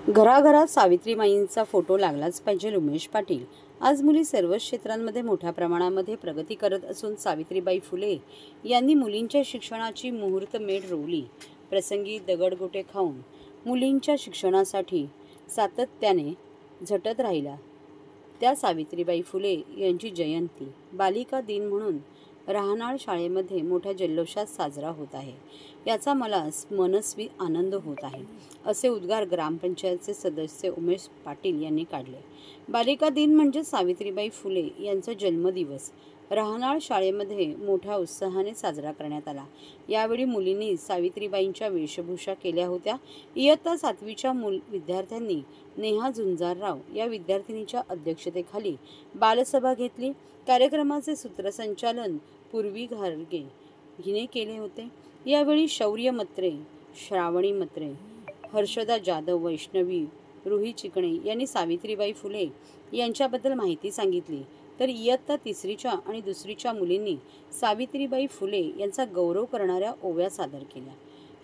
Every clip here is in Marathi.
घराघरात सावित्रीमाईंचा फोटो लागलाच पाहिजे. उमेश पाटील. आज मुली सर्वच क्षेत्रांमध्ये मोठ्या प्रमाणामध्ये प्रगती करत असून सावित्रीबाई फुले यांनी मुलींच्या शिक्षणाची मुहूर्तमेढ रोवली. प्रसंगी दगडगोटे खाऊन मुलींच्या शिक्षणासाठी सातत्याने झटत राहिला त्या सावित्रीबाई फुले यांची जयंती बालिका दिन म्हणून राहनाळ शाळेमध्ये मोठ्या जल्लोषात साजरा होत आहे. याचा मला मनस्वी आनंद होत आहे, असे उद्गार ग्रामपंचायतचे सदस्य उमेश पाटील यांनी काढले. बालिका दिन म्हणजे सावित्रीबाई फुले यांचा जन्मदिवस राहनाळ शाळेमध्ये मोठ्या उत्साहाने साजरा करण्यात आला. यावेळी मुलींनी सावित्रीबाईंच्या वेशभूषा केल्या होत्या. इयत्ता 7वीच्या विद्यार्थ्यांनी नेहा झुंजारराव या विद्यार्थिनीच्या अध्यक्षतेखाली बालसभा घेतली. कार्यक्रमाचे सूत्रसंचालन पूर्वी घारगे हिने केले होते. यावेळी शौर्य म्हात्रे, श्रावणी म्हात्रे, हर्षदा जाधव, वैष्णवी, रुही चिकणे यांनी सावित्रीबाई फुले यांच्याबद्दल माहिती सांगितली. तर इयत्ता 3रीच्या आणि 2रीच्या मुलींनी सावित्रीबाई फुले यांचा गौरव करणाऱ्या ओव्या सादर केल्या.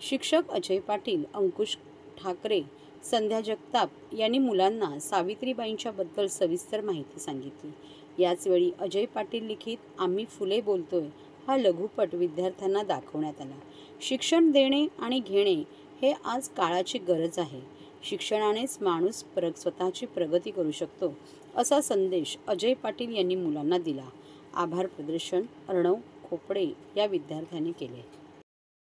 शिक्षक अजय पाटील, अंकुश ठाकरे, संध्या जगताप यांनी मुलांना सावित्रीबाईंच्याबद्दल सविस्तर माहिती सांगितली. याचवेळी अजय पाटील लिखित आम्ही फुले बोलतोय हा लघुपट विद्यार्थ्यांना दाखवण्यात आला. शिक्षण देणे आणि घेणे हे आज काळाची गरज आहे. शिक्षणानेच माणूस स्वतःची प्रगती करू शकतो, असा संदेश अजय पाटील यांनी मुलांना दिला. आभार प्रदर्शन अर्णव खोपडे या विद्यार्थ्यांनी केले.